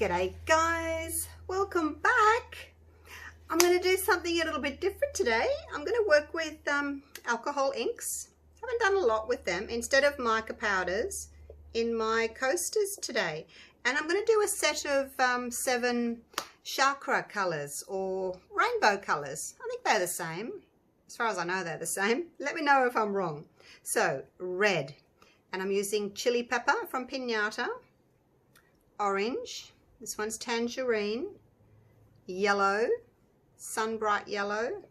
G'day guys, welcome back. I'm going to do something a little bit different today. I'm going to work with alcohol inks. Haven't done a lot with them. Instead of mica powders in my coasters today. And I'm going to do a set of 7 chakra colours or rainbow colours. I think they're the same. As far as I know, they're the same. Let me know if I'm wrong. So, red. And I'm using chili pepper from Pinata. Orange. This one's tangerine. Yellow. Sunbright yellow.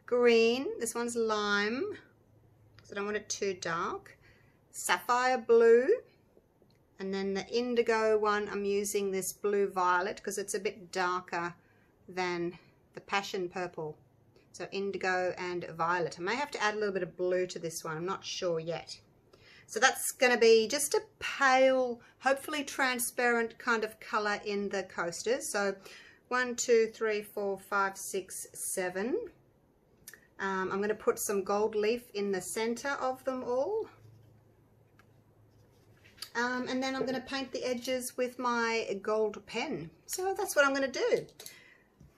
Green. This one's lime, because I don't want it too dark. Sapphire blue. And then the indigo one, I'm using this blue violet because it's a bit darker than the passion purple. So indigo and violet. I may have to add a little bit of blue to this one. I'm not sure yet. So that's going to be just a pale, hopefully transparent kind of colour in the coasters. So 1, 2, 3, 4, 5, 6, 7. I'm going to put some gold leaf in the centre of them all. And then I'm going to paint the edges with my gold pen. So that's what I'm going to do.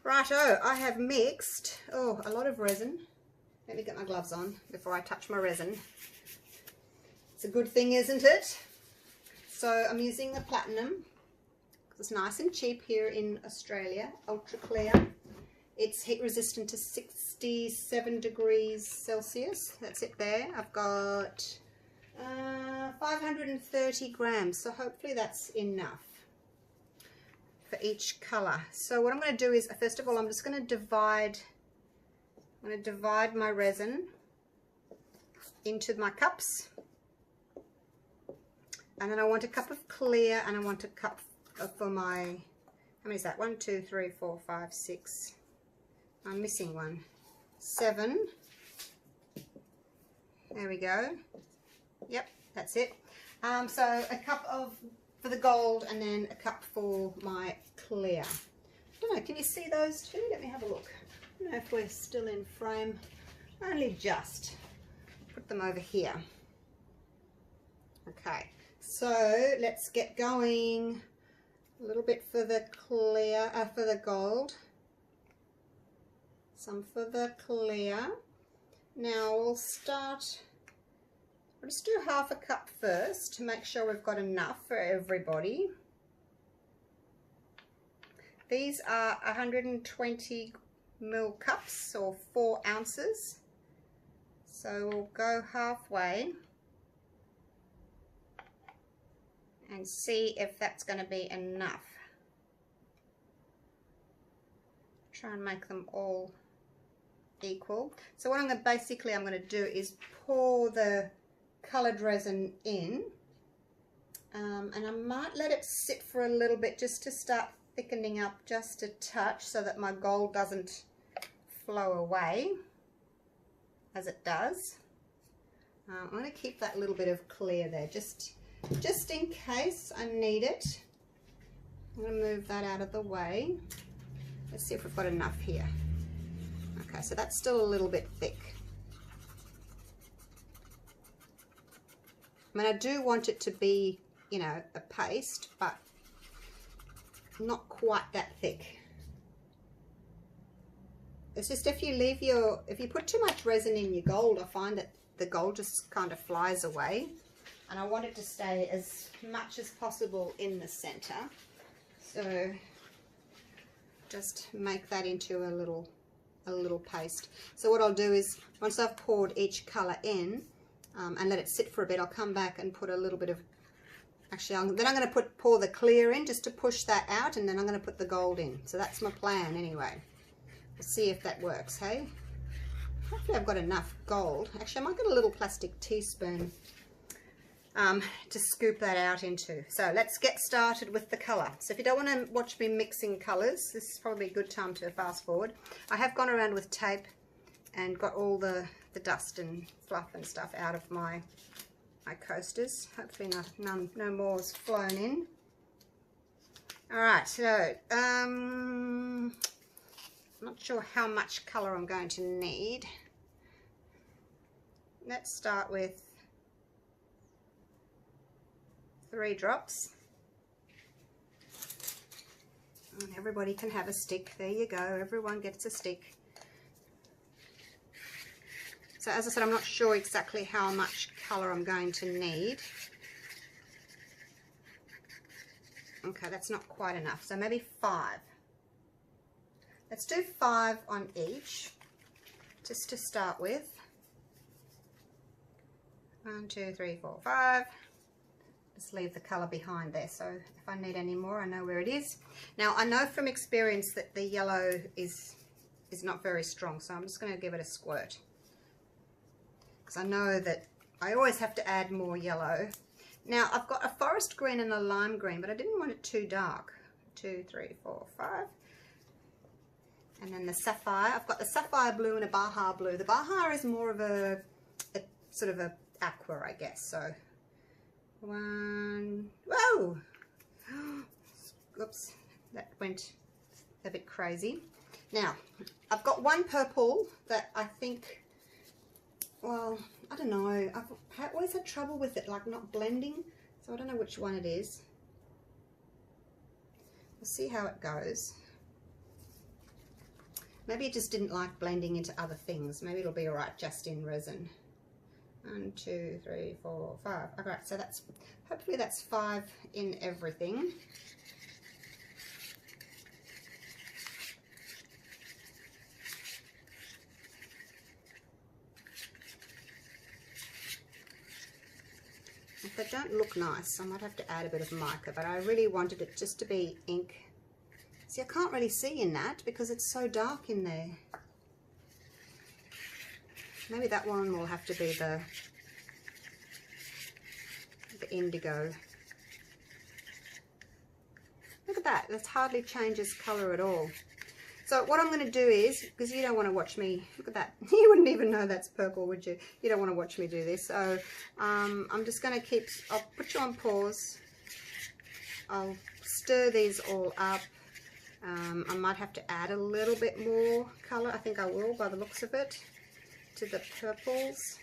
Righto, I have mixed, a lot of resin. Let me get my gloves on before I touch my resin. It's a good thing, isn't it? So I'm using the platinum. It's nice and cheap here in Australia, ultra clear. It's heat resistant to 67 degrees Celsius. That's it there. I've got 530 grams, so hopefully that's enough for each color. So what I'm going to do is, first of all, I'm just going to divide my resin into my cups, and then I want a cup of clear, and I want a cup for my, how many is that? 1, 2, 3, 4, 5, 6. I'm missing one. 7. There we go. Yep, that's it. So a cup for the gold, and then a cup for my clear. I don't know, can you see those two? Let me have a look. I don't know if we're still in frame. Only just. Put them over here. Okay, so let's get going. A little bit for the clear, for the gold. Some for the clear. Now we'll start. I'll just do half a cup first to make sure we've got enough for everybody. These are 120 ml cups, or 4 ounces. So we'll go halfway and see if that's going to be enough. Try and make them all equal. So what I'm going to do is pour the coloured resin in, and I might let it sit for a little bit just to start thickening up just a touch, so that my gold doesn't flow away as it does. I'm going to keep that little bit of clear there just in case I need it. I'm going to move that out of the way. Let's see if we've got enough here. Okay, so that's still a little bit thick. I mean, I do want it to be, you know, a paste, but not quite that thick. It's just if you put too much resin in your gold, I find that the gold just kind of flies away. And I want it to stay as much as possible in the center. So just make that into a little paste. So what I'll do is, once I've poured each color in, and let it sit for a bit, I'll come back and put a little bit of, then I'm going to pour the clear in just to push that out, and then I'm going to put the gold in. So that's my plan anyway. We'll see if that works, hey? Hopefully I've got enough gold. Actually, I might get a little plastic teaspoon to scoop that out into. So let's get started with the colour. So if you don't want to watch me mixing colours, this is probably a good time to fast forward. I have gone around with tape and got all the dust and fluff and stuff out of my coasters. Hopefully no more has flown in. Alright, so I'm not sure how much colour I'm going to need. Let's start with 3 drops. And everybody can have a stick. There you go. Everyone gets a stick. So as I said, I'm not sure exactly how much colour I'm going to need. Okay, that's not quite enough. So maybe 5. Let's do 5 on each, just to start with. 1, 2, 3, 4, 5. Just leave the colour behind there, so if I need any more, I know where it is. Now, I know from experience that the yellow is not very strong, so I'm just going to give it a squirt. Because I know that I always have to add more yellow. Now, I've got a forest green and a lime green, but I didn't want it too dark. 2, 3, 4, 5. And then the sapphire. I've got the sapphire blue and a Baja blue. The Baja is more of a sort of a aqua, I guess. So, 1. Whoa! Oops, that went a bit crazy. Now, I've got one purple that I think, well, I don't know. I've always had trouble with it, like not blending. So I don't know which one it is. We'll see how it goes. Maybe it just didn't like blending into other things. Maybe it'll be alright just in resin. 1, 2, 3, 4, 5. Alright, so that's, hopefully that's 5 in everything. If they don't look nice, I might have to add a bit of mica, but I really wanted it just to be ink. See, I can't really see in that because it's so dark in there. Maybe that one will have to be the indigo. Look at that, it hardly changes colour at all. So what I'm going to do is, because you don't want to watch me, look at that, you wouldn't even know that's purple, would you? You don't want to watch me do this. So I'm just going to I'll put you on pause. I'll stir these all up. I might have to add a little bit more colour. I think I will, by the looks of it, to the purples.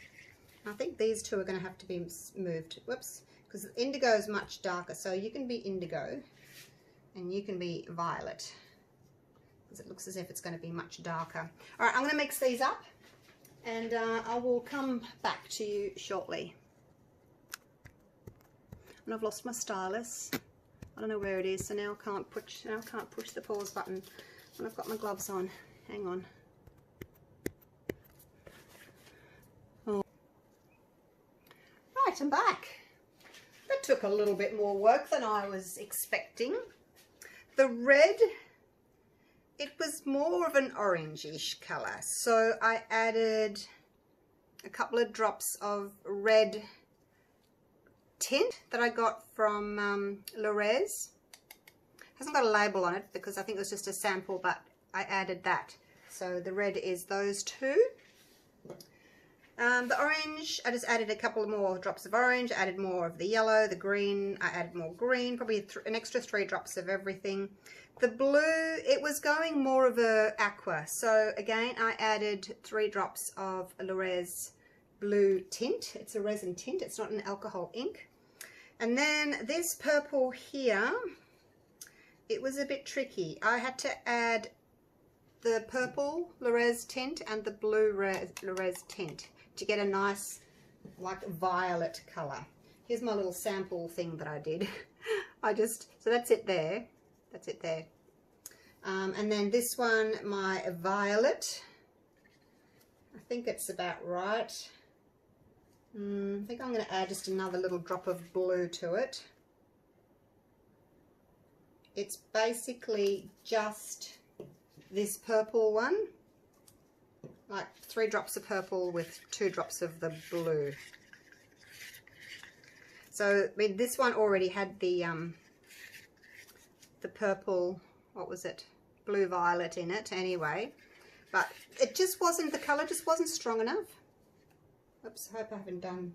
I think these two are going to have to be moved. Whoops, because indigo is much darker. So you can be indigo and you can be violet, because it looks as if it's going to be much darker. All right, I'm going to mix these up, and I will come back to you shortly. And I've lost my stylus. I don't know where it is, so now I can't push the pause button when I've got my gloves on. Hang on. Oh. Right, I'm back. That took a little bit more work than I was expecting. The red, it was more of an orangish colour, so I added a couple of drops of red tint that I got from LeRez. Hasn't got a label on it because I think it was just a sample, but I added that. So the red is those two. The orange, I just added a couple more drops of orange, added more of the yellow, the green, I added more green, probably an extra 3 drops of everything. The blue, it was going more of a aqua, so again I added 3 drops of LeRez blue tint. It's a resin tint, it's not an alcohol ink. And then this purple here, it was a bit tricky. I had to add the purple LeRez tint and the blue LeRez tint to get a nice, like, violet colour. Here's my little sample thing that I did. So that's it there. That's it there. And then this one, my violet. I think it's about right. I think I'm going to add just another little drop of blue to it. It's basically just this purple one, like 3 drops of purple with 2 drops of the blue. So I mean, this one already had the purple, what was it, blue violet in it anyway, but it just wasn't, the colour just wasn't strong enough. Oops, I hope I haven't done,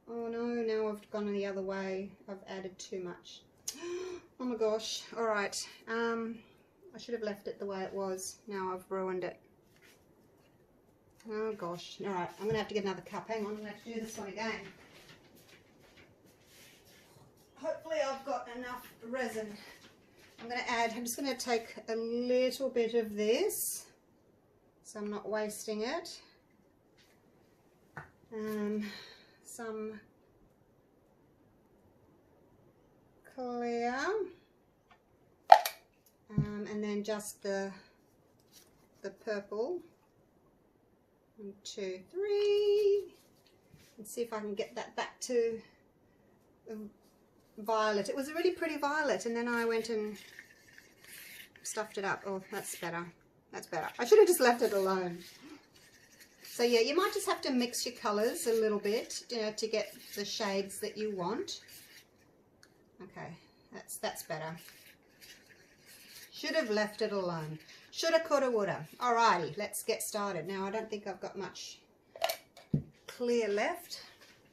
oh no, now I've gone the other way, I've added too much. Oh my gosh, alright, I should have left it the way it was, now I've ruined it. Oh gosh, alright, I'm going to have to get another cup, hang on, I'm going to have to do this one again. Hopefully I've got enough resin I'm just going to take a little bit of this, so I'm not wasting it. Some clear, and then just the purple. 1, 2, 3. Let's see if I can get that back to violet. It was a really pretty violet, and then I went and stuffed it up. Oh, that's better. That's better. I should have just left it alone. So yeah, you might just have to mix your colours a little bit, you know, to get the shades that you want. Okay, that's better. Should have left it alone. Shoulda, coulda, woulda. Alrighty, let's get started. Now, I don't think I've got much clear left.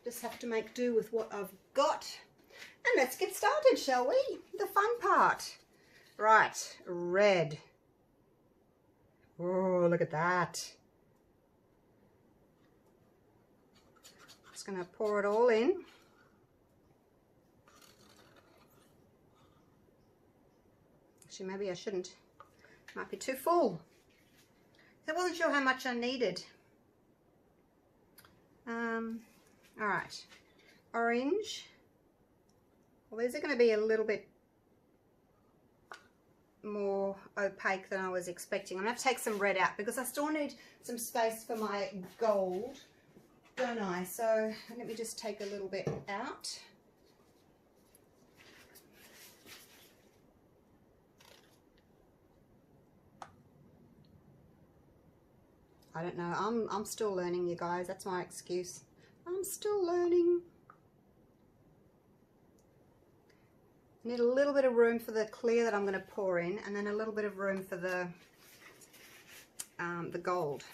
Just have to make do with what I've got. And let's get started, shall we? The fun part. Right, red. Oh, look at that. Just going to pour it all in. Actually, maybe I shouldn't. Might be too full. I wasn't sure how much I needed. All right, orange. Well, these are going to be a little bit more opaque than I was expecting. I'm going to take some red out because I still need some space for my gold, don't I? So let me just take a little bit out. I don't know. I'm still learning, you guys. That's my excuse. I'm still learning. I need a little bit of room for the clear that I'm going to pour in, and then a little bit of room for the gold.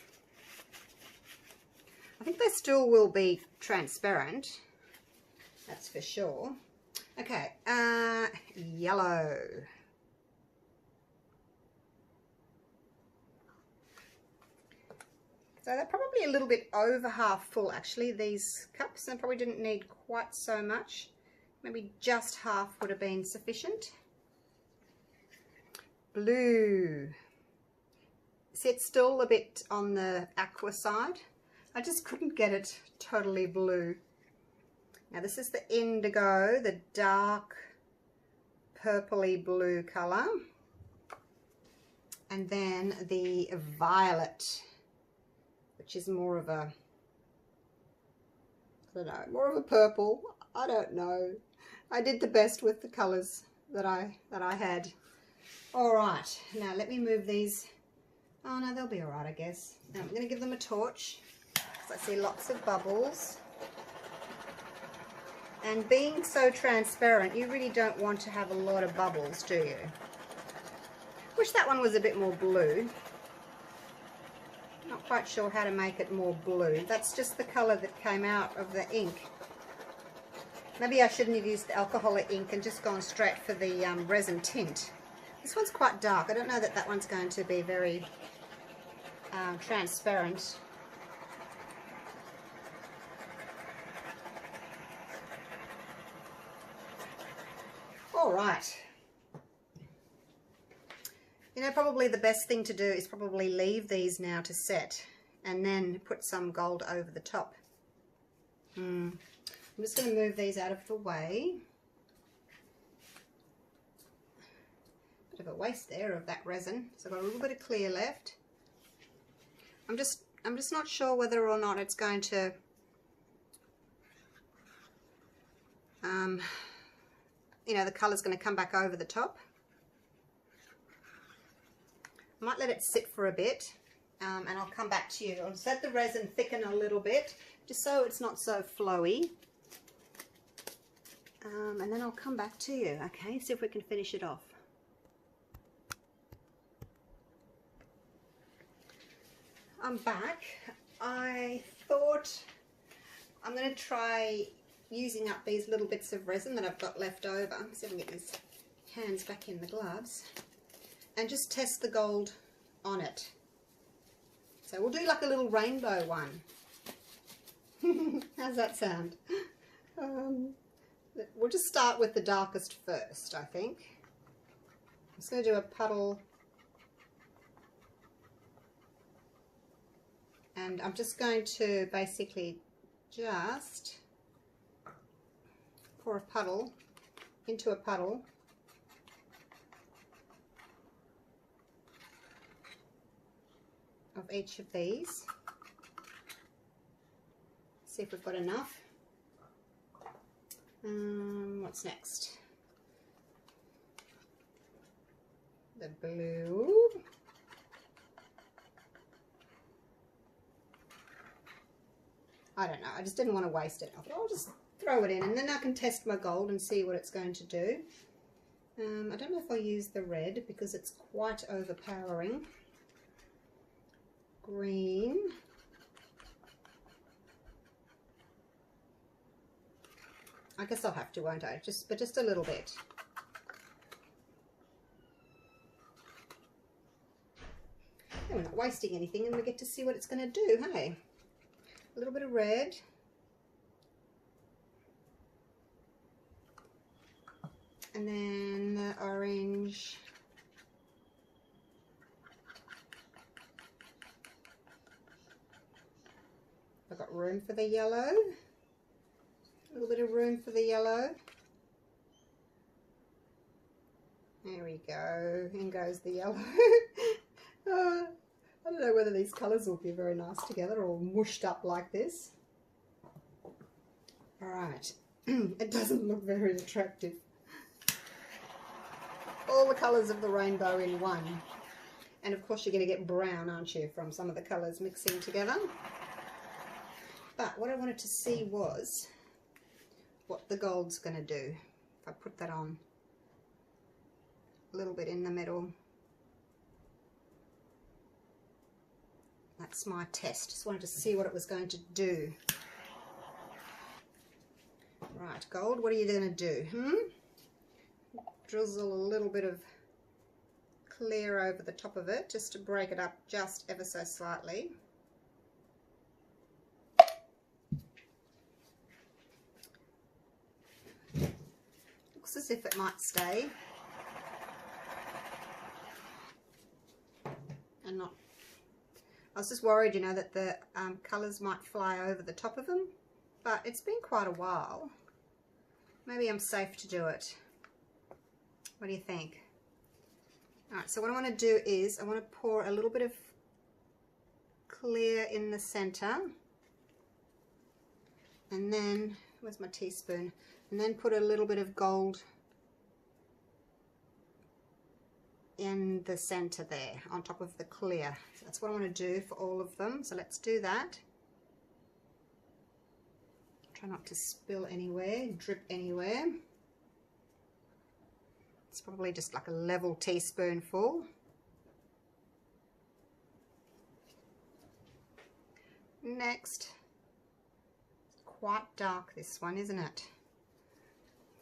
I think they still will be transparent. That's for sure. Okay, yellow. So they're probably a little bit over half full, actually, these cups. I probably didn't need quite so much. Maybe just half would have been sufficient. Blue. See, it's still a bit on the aqua side. I just couldn't get it totally blue. Now this is the indigo, the dark purpley blue colour. And then the violet, which is more of a, I don't know, more of a purple. I don't know. I did the best with the colours that I had. All right, now let me move these. Oh no, they'll be all right, I guess. Now I'm going to give them a torch because I see lots of bubbles. And being so transparent, you really don't want to have a lot of bubbles, do you? Wish that one was a bit more blue. Not quite sure how to make it more blue. That's just the colour that came out of the ink. Maybe I shouldn't have used the alcoholic ink and just gone straight for the resin tint. This one's quite dark. I don't know that that one's going to be very transparent. All right. You know, probably the best thing to do is probably leave these now to set and then put some gold over the top. I'm just going to move these out of the way. Bit of a waste there of that resin. So I've got a little bit of clear left. I'm just not sure whether or not it's going to you know, the colour's going to come back over the top. I might let it sit for a bit and I'll come back to you. I'll just let the resin thicken a little bit just so it's not so flowy. And then I'll come back to you, okay? See if we can finish it off. I'm back. I thought I'm going to try using up these little bits of resin that I've got left over. See if I can get these hands back in the gloves. And just test the gold on it. So we'll do like a little rainbow one. How's that sound? We'll just start with the darkest first, I think. just going to do a puddle, and I'm just going to basically just pour a puddle into a puddle of each of these. See if we've got enough. What's next? The blue. I don't know, I just didn't want to waste it. I thought I'll just throw it in and then I can test my gold and see what it's going to do. I don't know if I'll use the red because it's quite overpowering. Green. I guess I'll have to, won't I? But just a little bit. And we're not wasting anything and we get to see what it's going to do, hey? A little bit of red. And then the orange. I've got room for the yellow. A little bit of room for the yellow. There we go. In goes the yellow. I don't know whether these colours will be very nice together or mushed up like this. Alright. It doesn't look very attractive. All the colours of the rainbow in one. And of course you're going to get brown, aren't you, from some of the colours mixing together. But what I wanted to see was what the gold's going to do. If I put that on a little bit in the middle. That's my test. Just wanted to see what it was going to do. Right, gold, what are you going to do? Drizzle a little bit of clear over the top of it just to break it up just ever so slightly. Looks as if it might stay and not. I was just worried, you know, that the colours might fly over the top of them, but it's been quite a while. Maybe I'm safe to do it. What do you think? Alright, so what I want to do is I want to pour a little bit of clear in the centre, and then, where's my teaspoon? And then put a little bit of gold in the centre there, on top of the clear. So that's what I want to do for all of them. So let's do that. Try not to spill anywhere, drip anywhere. It's probably just like a level teaspoonful. Next, it's quite dark, this one, isn't it?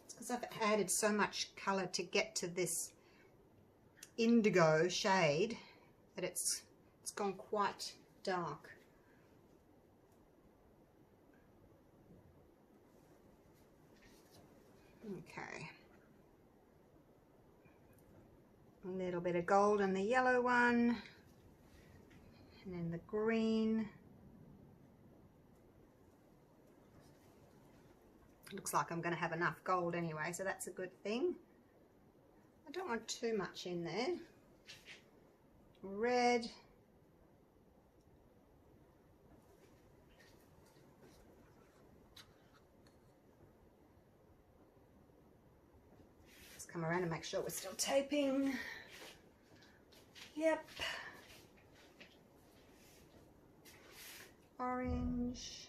It's because I've added so much colour to get to this indigo shade that it's gone quite dark. Okay. A little bit of gold in the yellow one, and then the green. Looks like I'm going to have enough gold anyway, so that's a good thing. I don't want too much in there. Red. Just come around and make sure we're still taping. Yep. Orange.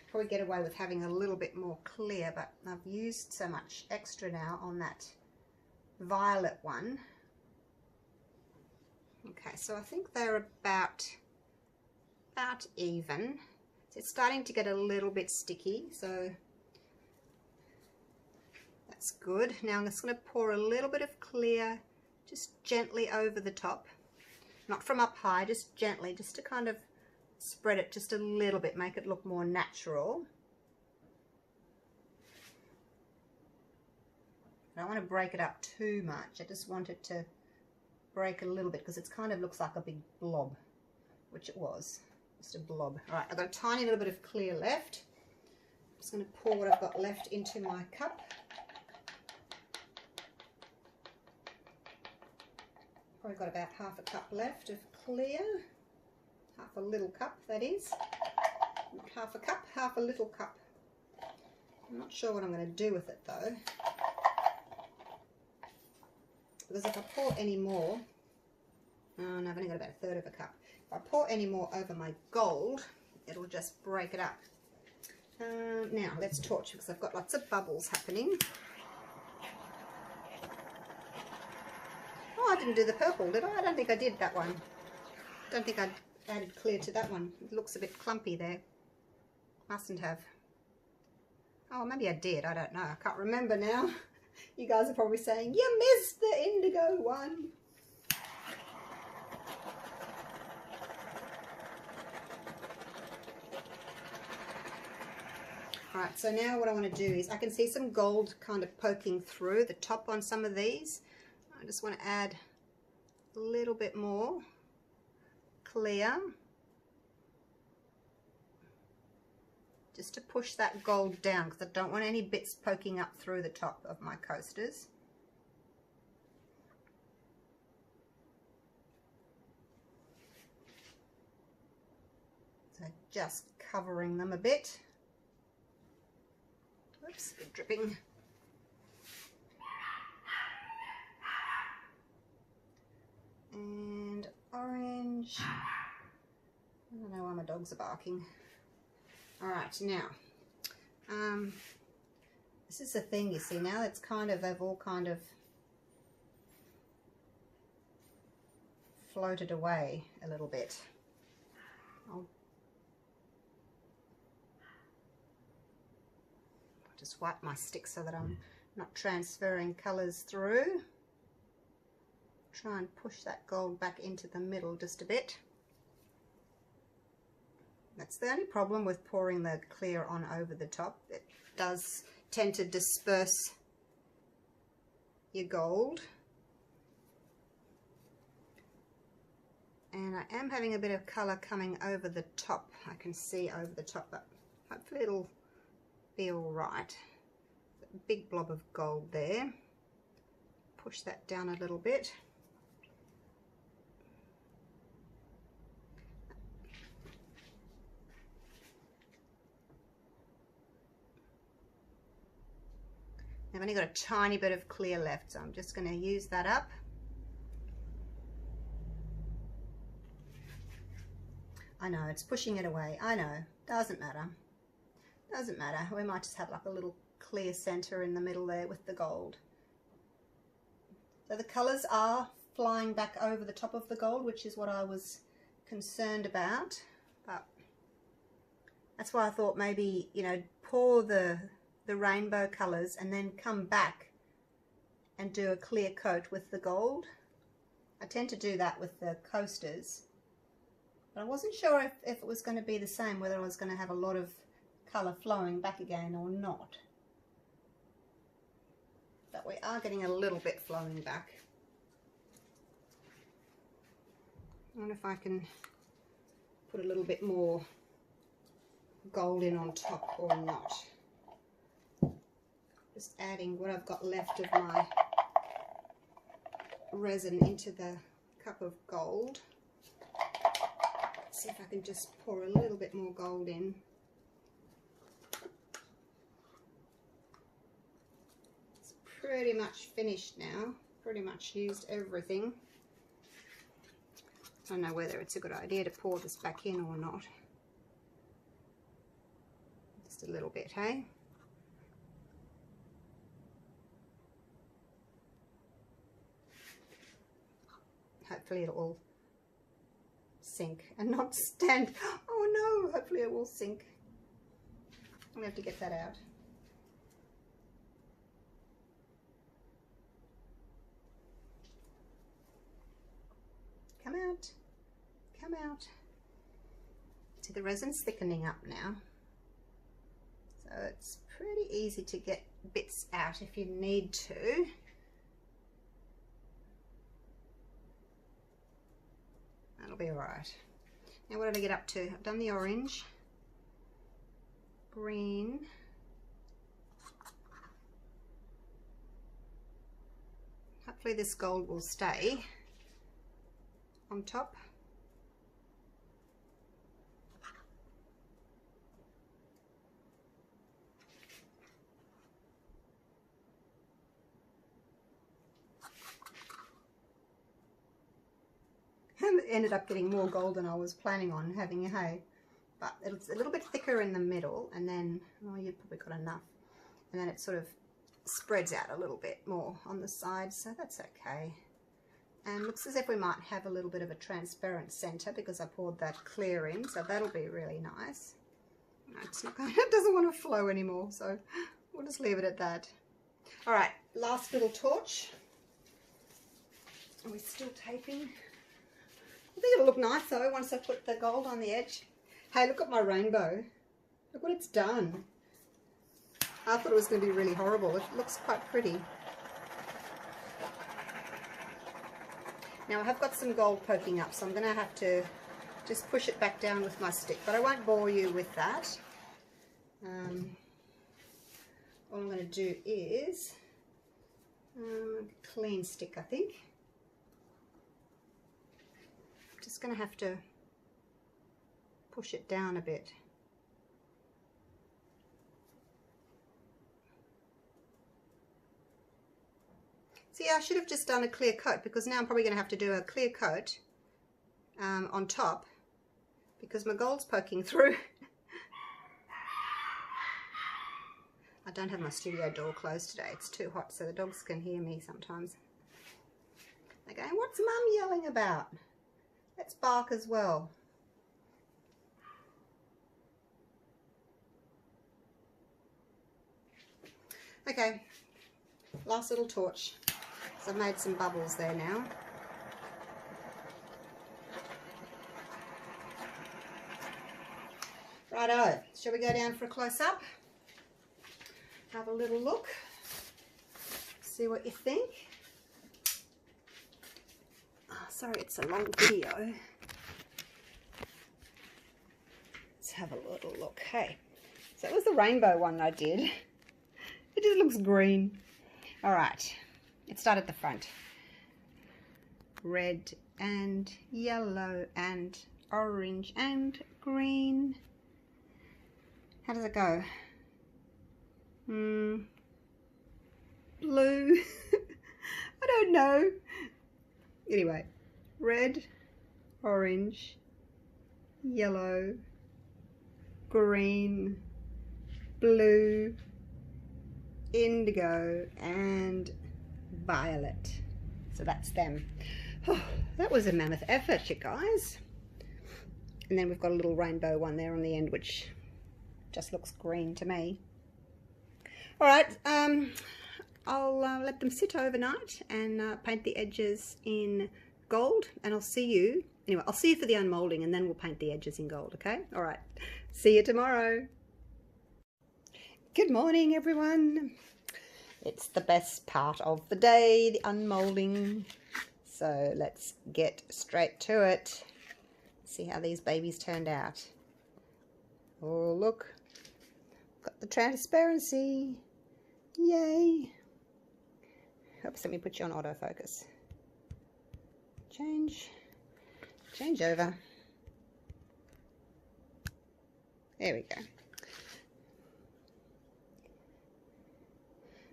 Probably get away with having a little bit more clear, but I've used so much extra now on that violet one. Okay, so I think they're about even. It's starting to get a little bit sticky, so that's good. Now I'm just going to pour a little bit of clear just gently over the top, not from up high, just gently, just to kind of spread it just a little bit, make it look more natural. I don't want to break it up too much. I just want it to break a little bit because it kind of looks like a big blob, which it was, just a blob. All right, I've got a tiny little bit of clear left. I'm just going to pour what I've got left into my cup. Probably got about half a cup left of clear, half a little cup that is. Not half a cup, half a little cup. I'm not sure what I'm going to do with it though. Because if I pour any more, oh no, I've only got about a third of a cup. If I pour any more over my gold, it'll just break it up. Now let's torch because I've got lots of bubbles happening. Oh, I didn't do the purple, did I? I don't think I did that one. I don't think I added clear to that one. It looks a bit clumpy there. Mustn't have. Oh, maybe I did. I don't know. I can't remember now. You guys are probably saying, you missed the indigo one. Alright, so now what I want to do is, I can see some gold kind of poking through the top on some of these. I just want to add a little bit more clear. Just to push that gold down because I don't want any bits poking up through the top of my coasters. So just covering them a bit. Oops, bit dripping. And orange. I don't know why my dogs are barking. Alright, now, this is the thing, you see, now it's kind of, they've all kind of floated away a little bit. I'll just wipe my stick so that I'm not transferring colours through. Try and push that gold back into the middle just a bit. That's the only problem with pouring the clear on over the top. It does tend to disperse your gold. And I am having a bit of colour coming over the top. I can see over the top, but hopefully it'll be all right. A big blob of gold there. Push that down a little bit. I've only got a tiny bit of clear left, so I'm just going to use that up. I know, it's pushing it away. I know, doesn't matter. Doesn't matter. We might just have like a little clear center in the middle there with the gold. So the colors are flying back over the top of the gold, which is what I was concerned about. But that's why I thought maybe, you know, pour the rainbow colors and then come back and do a clear coat with the gold. I tend to do that with the coasters, but I wasn't sure if it was going to be the same, whether I was going to have a lot of color flowing back again or not. But we are getting a little bit flowing back. I wonder if I can put a little bit more gold in on top or not. Just adding what I've got left of my resin into the cup of gold. Let's see if I can just pour a little bit more gold in. It's pretty much finished now. Pretty much used everything. I don't know whether it's a good idea to pour this back in or not. Just a little bit, hey? Hopefully it will sink and not stand. Oh no, hopefully it will sink. I'm going to have to get that out. Come out. Come out. See, the resin's thickening up now. So it's pretty easy to get bits out if you need to. That'll be all right. Now what did I get up to? I've done the orange, green, hopefully this gold will stay on top. And it ended up getting more gold than I was planning on having, hey, but it's a little bit thicker in the middle, and then, oh, you've probably got enough, and then it sort of spreads out a little bit more on the sides, so that's okay. And looks as if we might have a little bit of a transparent center because I poured that clear in, so that'll be really nice. No, it's not going, it doesn't want to flow anymore, so we'll just leave it at that. All right, last little torch. Are we still taping? I think it'll look nice though once I put the gold on the edge. Hey, look at my rainbow. Look what it's done. I thought it was going to be really horrible. It looks quite pretty. Now I have got some gold poking up, so I'm going to have to just push it back down with my stick, but I won't bore you with that. All I'm going to do is clean stick, I think. Just going to have to push it down a bit. See, I should have just done a clear coat, because now I'm probably going to have to do a clear coat on top because my gold's poking through. I don't have my studio door closed today. It's too hot, so the dogs can hear me sometimes. They're going, "What's Mum yelling about? Let's bark as well." Okay, last little torch. So I've made some bubbles there now. Righto, shall we go down for a close-up? Have a little look. See what you think. Oh, sorry, it's a long video. Let's have a little look. Hey, so it was the rainbow one I did. It just looks green. All right, let's start at the front. Red and yellow and orange and green. How does it go? Blue. I don't know. Anyway, red, orange, yellow, green, blue, indigo, and violet. So that's them. Oh, that was a mammoth effort, you guys. And then we've got a little rainbow one there on the end, which just looks green to me. All right, I'll let them sit overnight and paint the edges in gold, and I'll see you. Anyway, I'll see you for the unmolding, and then we'll paint the edges in gold, okay? All right, see you tomorrow. Good morning, everyone. It's the best part of the day, the unmolding. So let's get straight to it. See how these babies turned out. Oh, look. Got the transparency. Yay. Oops, let me put you on autofocus. Change over. There we go.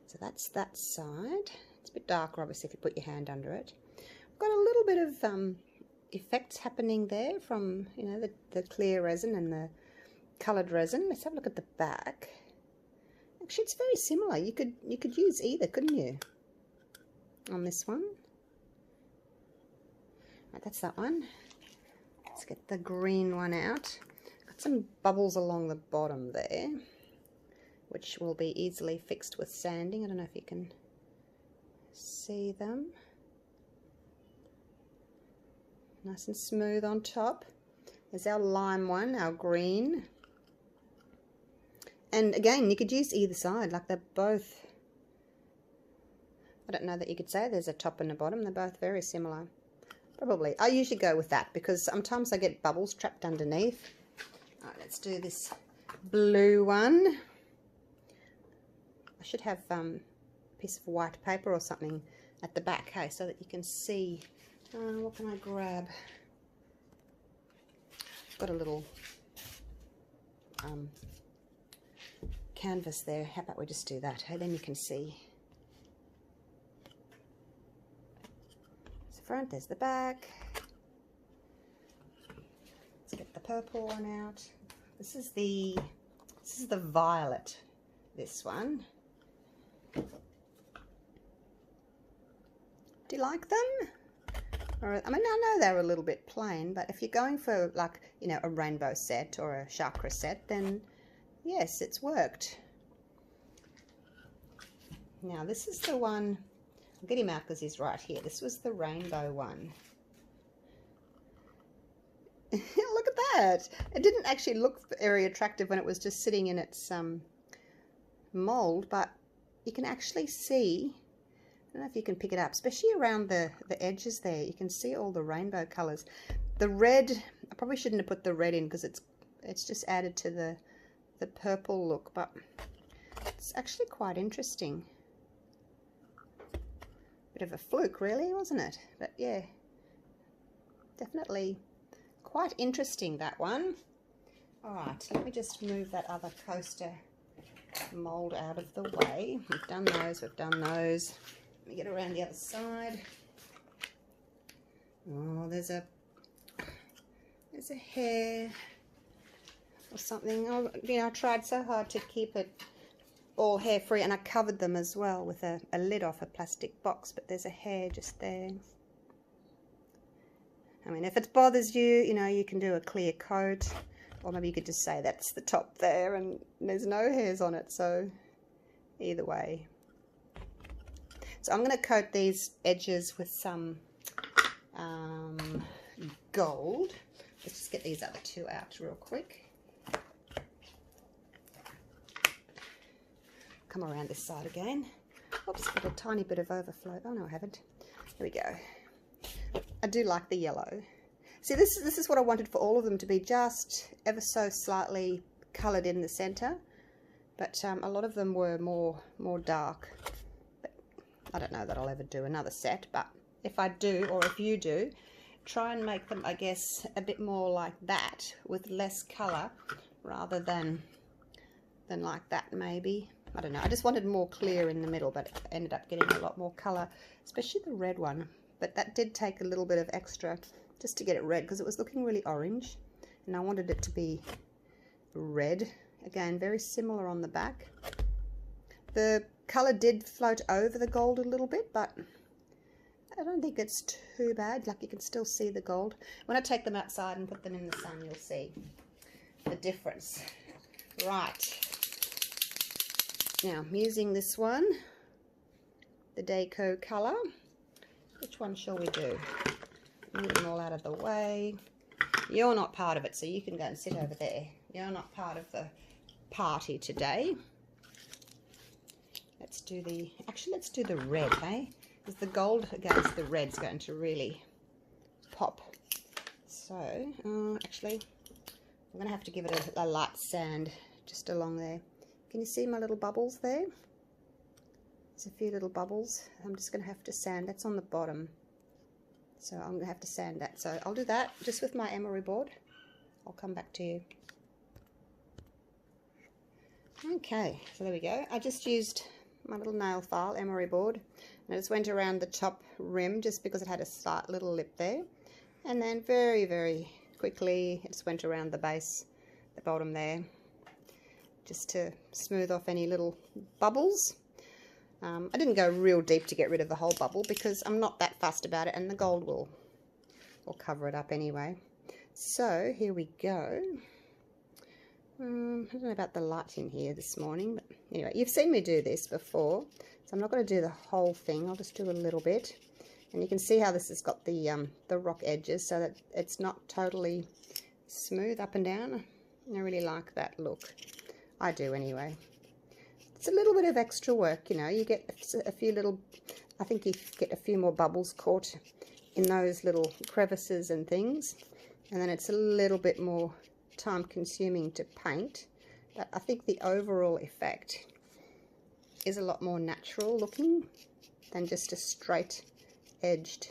So that's that side. It's a bit darker, obviously, if you put your hand under it. Got a little bit of effects happening there from, you know, the clear resin and the coloured resin. Let's have a look at the back. Actually, it's very similar. You could use either, couldn't you? On this one. Right, that's that one. Let's get the green one out. Got some bubbles along the bottom there, which will be easily fixed with sanding. I don't know if you can see them. Nice and smooth on top. There's our lime one, our green. And again, you could use either side, like they're both, I don't know that you could say there's a top and a bottom, they're both very similar. Probably. I usually go with that because sometimes I get bubbles trapped underneath. Alright, let's do this blue one. I should have a piece of white paper or something at the back, hey, so that you can see. What can I grab? I've got a little canvas there. How about we just do that? Hey, then you can see. There's the front, there's the back. Let's get the purple one out. This is the violet. This one. Do you like them? Or, I mean, I know they're a little bit plain, but if you're going for, like, you know, a rainbow set or a chakra set, then yes, it's worked. Now, this is the one, I'll get him out because he's right here. This was the rainbow one. Look at that. It didn't actually look very attractive when it was just sitting in its mold, but you can actually see, I don't know if you can pick it up, especially around the edges there. You can see all the rainbow colours. The red, I probably shouldn't have put the red in because it's just added to the purple look, but it's actually quite interesting. Bit of a fluke, really, wasn't it? But yeah, definitely quite interesting, that one. Alright, let me just move that other coaster mould out of the way. We've done those, we've done those. Let me get around the other side. Oh, there's a hair or something. Oh, you know, I tried so hard to keep it all hair free, and I covered them as well with a lid off a plastic box, but there's a hair just there. I mean, if it bothers you, you know, you can do a clear coat, or maybe you could just say that's the top there and there's no hairs on it, so either way. So I'm going to coat these edges with some gold. Let's just get these other two out real quick. Come around this side again. Oops, got a tiny bit of overflow. Oh no, I haven't. Here we go. I do like the yellow. See, this is what I wanted for all of them to be, just ever so slightly coloured in the centre. But a lot of them were more dark. But I don't know that I'll ever do another set, but if I do, or if you do, try and make them, I guess, a bit more like that, with less colour, rather than like that maybe. I don't know, I just wanted more clear in the middle, but it ended up getting a lot more colour, especially the red one. But that did take a little bit of extra just to get it red, because it was looking really orange, and I wanted it to be red. Again, very similar on the back. The colour did float over the gold a little bit, but I don't think it's too bad. Like, you can still see the gold. When I take them outside and put them in the sun, you'll see the difference. Right. Now, I'm using this one, the Deco colour. Which one shall we do? Move them all out of the way. You're not part of it, so you can go and sit over there. You're not part of the party today. Let's do the, actually let's do the red, eh? Because the gold against the red's going to really pop. So, actually, I'm going to have to give it a light sand just along there. Can you see my little bubbles there? There's a few little bubbles. I'm just going to have to sand. That's on the bottom. So I'm going to have to sand that. So I'll do that just with my emery board. I'll come back to you. Okay, so there we go. I just used my little nail file, emery board, and I just went around the top rim just because it had a slight little lip there. And then very, very quickly, it just went around the base, the bottom there, just to smooth off any little bubbles. I didn't go real deep to get rid of the whole bubble because I'm not that fussed about it, and the gold will cover it up anyway. So here we go. I don't know about the light in here this morning, but anyway, you've seen me do this before, so I'm not going to do the whole thing. I'll just do a little bit, and you can see how this has got the rock edges, so that it's not totally smooth up and down. I really like that look. I do anyway. It's a little bit of extra work, you know. You get a few little, I think you get a few more bubbles caught in those little crevices and things. And then it's a little bit more time consuming to paint. But I think the overall effect is a lot more natural looking than just a straight edged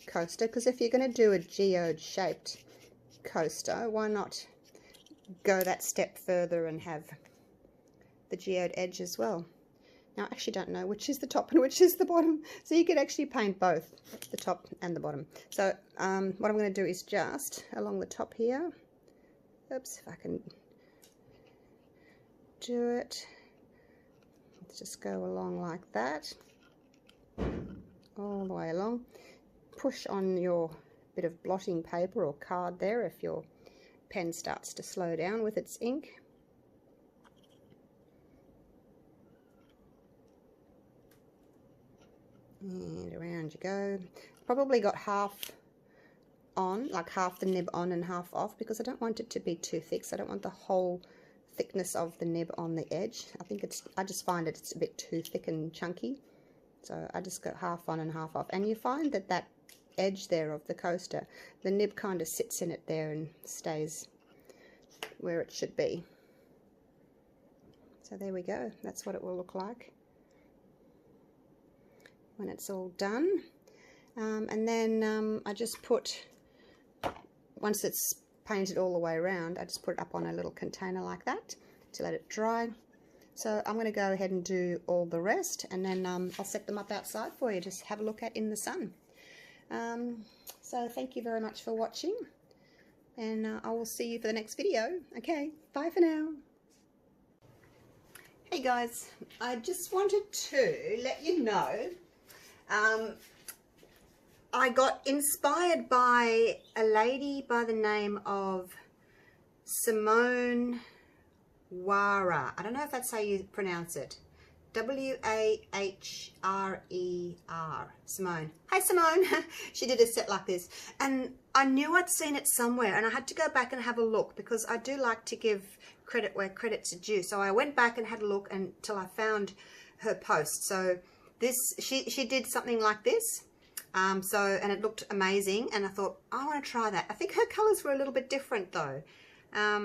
coaster. Because if you're going to do a geode shaped coaster, why not go that step further and have the geode edge as well? Now I actually don't know which is the top and which is the bottom, so you could actually paint both the top and the bottom. So what I'm going to do is just along the top here, oops, if I can do it, let's just go along like that, all the way along. Push on your bit of blotting paper or card there if your pen starts to slow down with its ink. And around you go. Probably got half on, like half the nib on and half off, because I don't want it to be too thick. So I don't want the whole thickness of the nib on the edge. I just find it's a bit too thick and chunky. So I just got half on and half off. And you find that that edge there of the coaster, the nib kind of sits in it there and stays where it should be. So there we go. That's what it will look like when it's all done. And then I just put, once it's painted all the way around, I just put it up on a little container like that to let it dry. So I'm going to go ahead and do all the rest, and then I'll set them up outside for you, just have a look at in the sun. So thank you very much for watching, and I will see you for the next video. Okay, bye for now. Hey guys, I just wanted to let you know I got inspired by a lady by the name of Simone Wahrer. I don't know if that's how you pronounce it. W-A-H-R-E-R. Simone. Hi Simone. She did a set like this, and I knew I'd seen it somewhere, and I had to go back and have a look because I do like to give credit where credit's due. So I went back and had a look until I found her post. So this, she did something like this. And it looked amazing, and I thought, I want to try that. I think her colors were a little bit different though.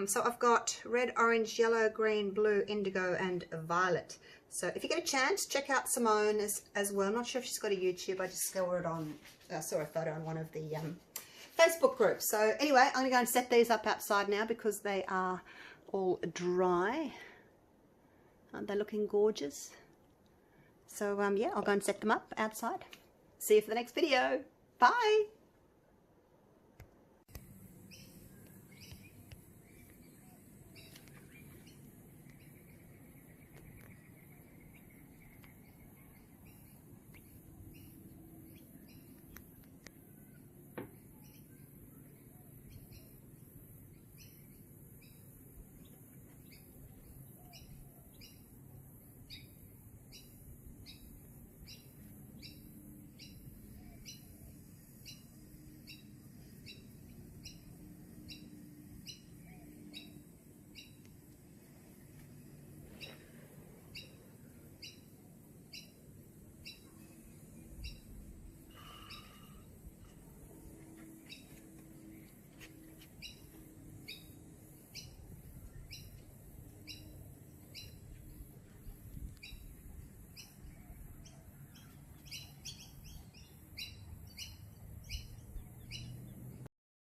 So I've got red, orange, yellow, green, blue, indigo, and violet. So if you get a chance, check out Simone as well. I'm not sure if she's got a YouTube. I just saw it on, saw a photo on one of the Facebook groups. So anyway, I'm going to go and set these up outside now because they are all dry. Aren't they looking gorgeous? So yeah, I'll go and set them up outside. See you for the next video. Bye.